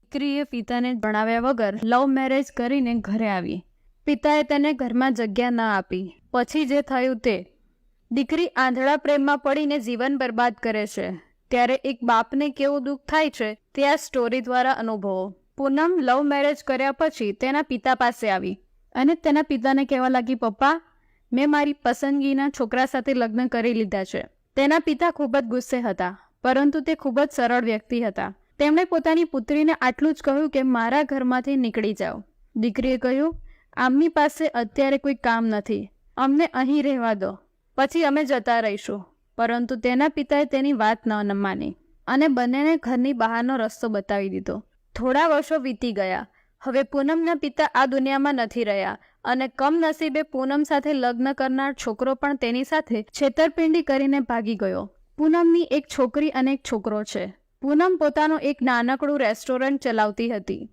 દીકરીએ પિતાને જણાવ્યા વગર લવ મેરેજ કરીને ઘરે આવી. પિતાએ તેને ઘરમાં જગ્યા ન આપી. પછી જે થયું તે, દીકરી આંધળા પ્રેમમાં પડીને જીવન બરબાદ કરે છે. ત્યારે એક બાપને કેવું દુઃખ થાય છે તે આ સ્ટોરી દ્વારા અનુભવો. પૂનમ લવ મેરેજ કર્યા પછી તેના પિતા પાસે આવી અને તેના પિતાને કહેવા લાગી, પપ્પા, મેં મારી પસંદગીના છોકરા સાથે લગ્ન કરી લીધા છે. તેના પિતા ખૂબ જ ગુસ્સે હતા, પરંતુ તે ખૂબ જ સરળ વ્યક્તિ હતા. તેમણે પોતાની પુત્રીને આટલું જ કહ્યું કે મારા ઘરમાંથી નીકળી જાઓ. દીકરીએ કહ્યું, આમની પાસે અત્યારે કોઈ કામ નથી, અમને અહીં રહેવા દો, પછી અમે જતા રહીશું. પરંતુ તેના પિતાએ તેની વાત ન માની અને બંનેને ઘરની બહારનો રસ્તો બતાવી દીધો. થોડા વર્ષો વીતી ગયા. હવે પૂનમના પિતા આ દુનિયામાં નથી રહ્યા અને કમનસીબે પૂનમ સાથે લગ્ન કરનાર છોકરો પણ તેની સાથે છેતરપિંડી કરીને ભાગી ગયો. પૂનમની એક છોકરી અને એક છોકરો છે. પૂનમ પોતાનું એક નાનકડું રેસ્ટોરન્ટ ચલાવતી હતી,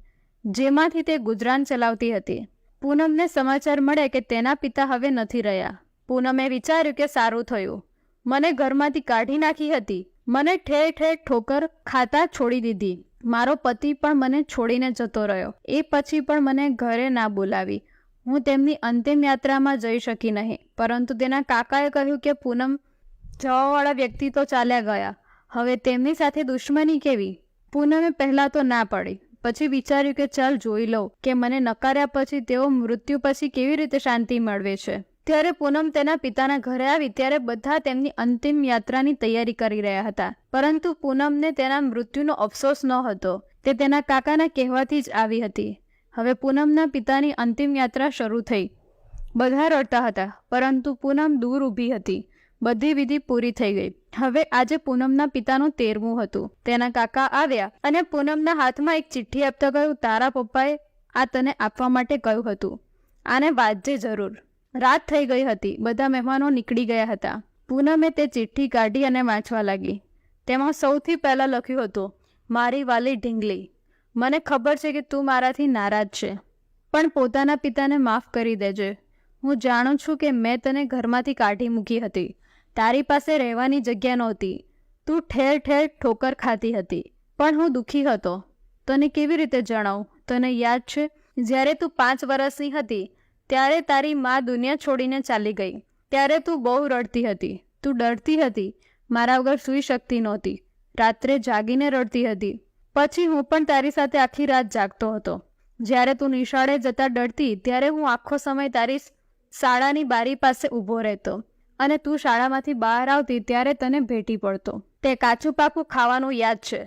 જેમાંથી તે ગુજરાન ચલાવતી હતી. પૂનમને સમાચાર મળે કે તેના પિતા હવે નથી રહ્યા. પૂનમે વિચાર્યું કે સારું થયું, મને ઘરમાંથી કાઢી નાખી હતી, મને ઠેર ઠેર ઠોકર ખાતા છોડી દીધી. મારો પતિ પણ મને છોડીને જતો રહ્યો. એ પછી પણ મને ઘરે ના બોલાવી. હું તેમની અંતિમ યાત્રામાં જઈ શકી નહીં. પરંતુ તેના કાકાએ કહ્યું કે પૂનમ જવાવાળા વ્યક્તિ તો ચાલ્યા ગયા, હવે તેમની સાથે દુશ્મની કેવી? પૂનમે પહેલાં તો ના પાડી, પછી વિચાર્યું કે ચાલ જોઈ લઉં કે મને નકાર્યા પછી તેઓ મૃત્યુ પછી કેવી રીતે શાંતિ મેળવે છે. ત્યારે પૂનમ તેના પિતાના ઘરે આવી ત્યારે બધા તેમની અંતિમ યાત્રાની તૈયારી કરી રહ્યા હતા. પરંતુ પૂનમને તેના મૃત્યુનો અફસોસ ન હતો. તે તેના કાકાના કહેવાથી જ આવી હતી. હવે પૂનમના પિતાની અંતિમ યાત્રા શરૂ થઈ. બધા રડતા હતા, પરંતુ પૂનમ દૂર ઊભી હતી. બધી વિધિ પૂરી થઈ ગઈ. હવે આજે પૂનમના પિતાનું 13મું હતું. તેના કાકા આવ્યા અને પૂનમના હાથમાં એક ચિઠ્ઠી આપતા કહ્યું, તારા પપ્પાએ આ તને આપવા માટે કહ્યું હતું, આને વાંચજે જરૂર. રાત થઈ ગઈ હતી. બધા મહેમાનો નીકળી ગયા હતા. પૂનમે તે ચિઠ્ઠી કાઢી અને વાંચવા લાગી. તેમાં સૌથી પહેલાં લખ્યું હતું, મારી વાલી ઢીંગલી, મને ખબર છે કે તું મારાથી નારાજ છે, પણ પોતાના પિતાને માફ કરી દેજે. હું જાણું છું કે મેં તને ઘરમાંથી કાઢી મૂકી હતી. તારી પાસે રહેવાની જગ્યા નહોતી. તું ઠેર ઠેર ઠોકર ખાતી હતી, પણ હું દુઃખી હતો. તને કેવી રીતે જણાવું? તને યાદ છે જ્યારે તું 5 વર્ષની હતી ત્યારે તારી મા દુનિયા છોડીને ચાલી ગઈ. ત્યારે તું બહુ રડતી હતી. તું ડરતી હતી, મારા વગર સૂઈ શકતી નહોતી, રાત્રે જાગીને રડતી હતી. પછી હું પણ તારી સાથે આખી રાત જાગતો હતો. જ્યારે તું નિશાળે જતા ડરતી ત્યારે હું આખો સમય તારી શાળાની બારી પાસે ઊભો રહેતો અને તું શાળામાંથી બહાર આવતી ત્યારે તને ભેટી પડતો. તે કાચું પાકું ખાવાનું યાદ છે?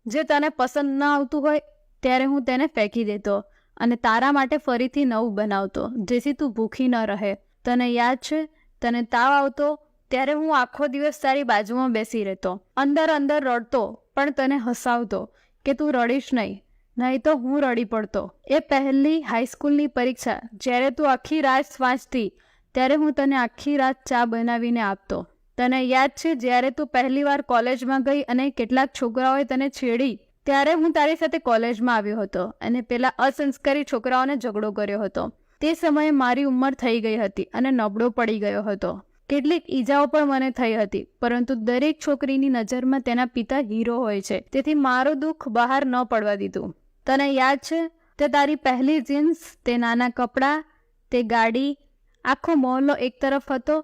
જે તને પસંદ ન આવતું હોય ત્યારે હું તેને ફેંકી દેતો અને તારા માટે ફરીથી નવું બનાવતો, જેથી તું ભૂખી ન રહે. તને યાદ છે તને તાવ આવતો ત્યારે હું આખો દિવસ તારી બાજુમાં બેસી રહેતો, અંદર અંદર રડતો, પણ તને હસાવતો કે તું રડીશ નહીં તો હું રડી પડતો. એ પહેલી હાઈસ્કૂલની પરીક્ષા જ્યારે તું આખી રાત વાંચતી ત્યારે હું તને આખી રાત ચા બનાવીને આપતો. તને યાદ છે જ્યારે તું પહેલીવાર કોલેજમાં ગઈ અને કેટલાક છોકરાઓએ તને છેડી ત્યારે હું તારી સાથે કોલેજમાં આવ્યો હતો અને પેલા અસંસ્કારી છોકરાઓને ઝઘડો કર્યો હતો. તે સમયે મારી ઉંમર થઈ ગઈ હતી અને નબળો પડી ગયો હતો. કેટલીક ઈજાઓ પણ મને થઈ હતી, પરંતુ દરેક છોકરીની નજરમાં તેના પિતા હીરો હોય છે, તેથી મારું દુઃખ બહાર ન પડવા દીધું. તને યાદ છે તે તારી પહેલી જીન્સ, તે નાના કપડાં, તે ગાડી? આખો મહોલ્લો એક તરફ હતો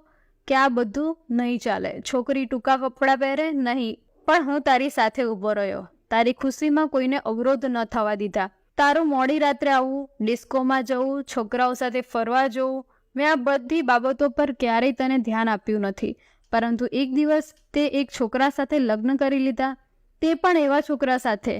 કે આ બધું નહીં ચાલે, છોકરી ટૂંકા કપડાં પહેરે નહીં, પણ હું તારી સાથે ઊભો રહ્યો. તારી ખુશીમાં કોઈને અવરોધ ન થવા દીધા. તારું મોડી રાત્રે આવવું, ડિસ્કોમાં જવું, છોકરાઓ સાથે ફરવા જવું, મેં આ બધી બાબતો પર ક્યારેય તને ધ્યાન આપ્યું નથી. પરંતુ એક દિવસ તે એક છોકરા સાથે લગ્ન કરી લીધા, તે પણ એવા છોકરા સાથે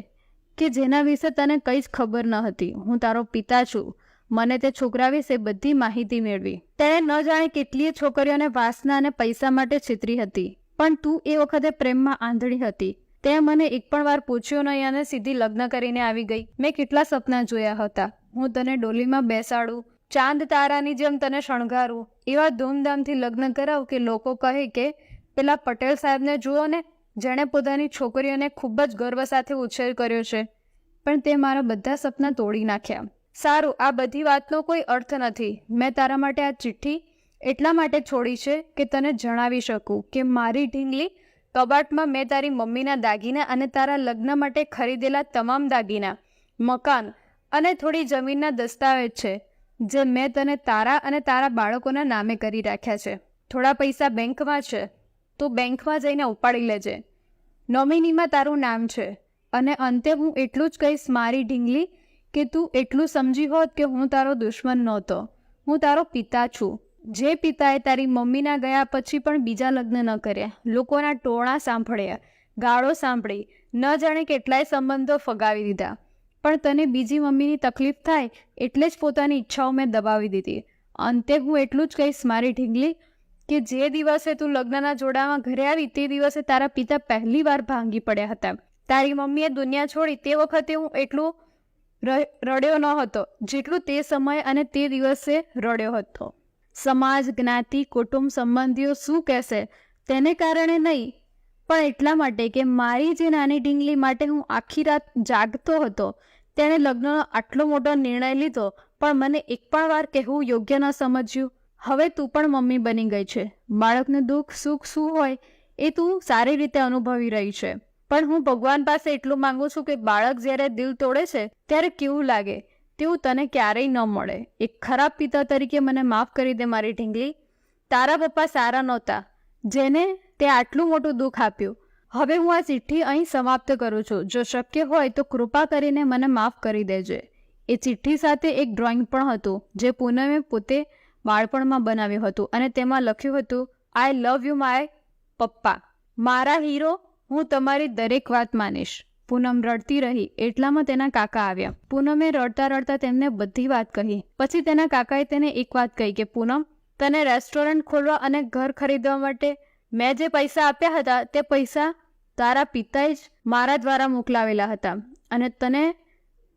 કે જેના વિશે તને કંઈ જ ખબર ન હતી. હું તારો પિતા છું. મને તે છોકરા વિશે બધી માહિતી મેળવી. તેણે ન જાણે કેટલીય છોકરીઓને વાસના અને પૈસા માટે છેતરી હતી, પણ તું એ વખતે પ્રેમમાં આંધળી હતી. તે મને એક પણ વાર પૂછ્યું નહીં અને સીધી લગ્ન કરીને આવી ગઈ. મેં કેટલા સપના જોયા હતા. હું તને ડોલીમાં બેસાડું, ચાંદ તારાની જેમ તને શણગારું, એવા ધૂમધામથી લગ્ન કરાવું કે લોકો કહે કે પેલા પટેલ સાહેબને જુઓ ને, જેણે પોતાની છોકરીઓને ખૂબ જ ગર્વ સાથે ઉછેર કર્યો છે. પણ તે મારા બધા સપના તોડી નાખ્યા. સારું, આ બધી વાતનો કોઈ અર્થ નથી. મેં તારા માટે આ ચિઠ્ઠી એટલા માટે છોડી છે કે તને જણાવી શકું કે મારી ઢીંગલી કબાટમાં મેં તારી મમ્મીના દાગીના અને તારા લગ્ન માટે ખરીદેલા તમામ દાગીના મકાન અને થોડી જમીનના દસ્તાવેજ છે જે મેં તને તારા અને તારા બાળકોના નામે કરી રાખ્યા છે. થોડા પૈસા બેંકમાં છે, તું બેંકમાં જઈને ઉપાડી લેજે. નોમિનીમાં તારું નામ છે. અને અંતે હું એટલું જ કહીશ મારી ઢીંગલી કે તું એટલું સમજી હોત કે હું તારો દુશ્મન નહોતો, હું તારો પિતા છું. જે પિતાએ તારી મમ્મીના ગયા પછી પણ બીજા લગ્ન ન કર્યા, લોકોના ટોણા સાંભળ્યા, ગાળો સાંભળી, ન જાણે કેટલાય સંબંધો ફગાવી દીધા, પણ તને બીજી મમ્મીની તકલીફ થાય એટલે જ પોતાની ઈચ્છાઓ મેં દબાવી દીધી. અંતે હું એટલું જ કહીશ મારી ઢીંગલી કે જે દિવસે તું લગ્નના જોડામાં ઘરે આવી તે દિવસે તારા પિતા પહેલી વાર ભાંગી પડ્યા હતા. તારી મમ્મીએ દુનિયા છોડી તે વખતે હું એટલું રડ્યો ન હતો જેટલું તે સમયે અને તે દિવસે રડ્યો હતો. સમાજ, જ્ઞાતિ, કુટુંબ, સંબંધીઓ શું કહેશે તેને કારણે નહીં, પણ એટલા માટે કે મારી જે નાની ઢીંગલી માટે હું આખી રાત જાગતો હતો, તેણે લગ્નનો આટલો મોટો નિર્ણય લીધો પણ મને એક પણ વાર કહેવું યોગ્ય ન સમજ્યું. હવે તું પણ મમ્મી બની ગઈ છે. બાળકનું દુઃખ સુખ શું હોય એ તું સારી રીતે અનુભવી રહી છે. પણ હું ભગવાન પાસે એટલું માંગુ છું કે બાળક જ્યારે દિલ તોડે છે ત્યારે કેવું લાગે તેવું તને ક્યારેય ન મળે. એક ખરાબ પિતા તરીકે મને માફ કરી દે મારી ઢીંગલી. તારા પપ્પા સારા નહોતા જેને તે આટલું મોટું દુઃખ આપ્યું. હવે હું આ ચિઠ્ઠી અહીં સમાપ્ત કરું છું. જો શક્ય હોય તો કૃપા કરીને મને માફ કરી દેજે. એ ચિઠ્ઠી સાથે એક ડ્રોઈંગ પણ હતું જે પૂનમે પોતે બાળપણમાં બનાવ્યું હતું અને તેમાં લખ્યું હતું, આઈ લવ યુ માય પપ્પા, મારા હીરો, હું તમારી દરેક વાત માનીશ. પૂનમ રડતી રહી એટલામાં તેના કાકા આવ્યા. પૂનમે રડતા રડતા તેમને બધી વાત કહી. પછી તેના કાકાએ તેને એક વાત કહી કે પૂનમ, તને રેસ્ટોરન્ટ ખોલવા અને ઘર ખરીદવા માટે મેં જે પૈસા આપ્યા હતા તે પૈસા તારા પિતાએ જ મારા દ્વારા મોકલાવેલા હતા અને તને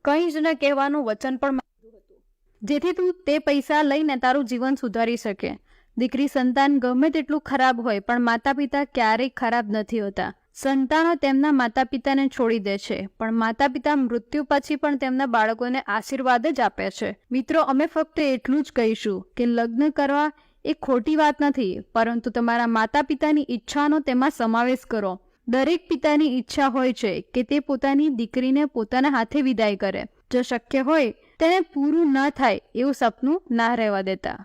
કંઈ જ ન કહેવાનું વચન પણ માંગ્યું હતું, જેથી તું તે પૈસા લઈને તારું જીવન સુધારી શકે. દીકરી, સંતાન ગમે તેટલું ખરાબ હોય પણ માતા પિતા ક્યારેય ખરાબ નથી હોતા. સંતાનો તેમના માતા પિતાને છોડી દે છે પણ માતા પિતા મૃત્યુ પછી પણ તેમના બાળકોને આશીર્વાદ જ આપે છે. મિત્રો, અમે ફક્ત એટલું જ કહીશું કે લગ્ન કરવા એ ખોટી વાત નથી, પરંતુ તમારા માતા પિતાની ઈચ્છાનો તેમાં સમાવેશ કરો. દરેક પિતાની ઈચ્છા હોય છે કે તે પોતાની દીકરીને પોતાના હાથે વિદાય કરે. જો શક્ય હોય તેને પૂરું ન થાય એવું સપનું ના રહેવા દેતા.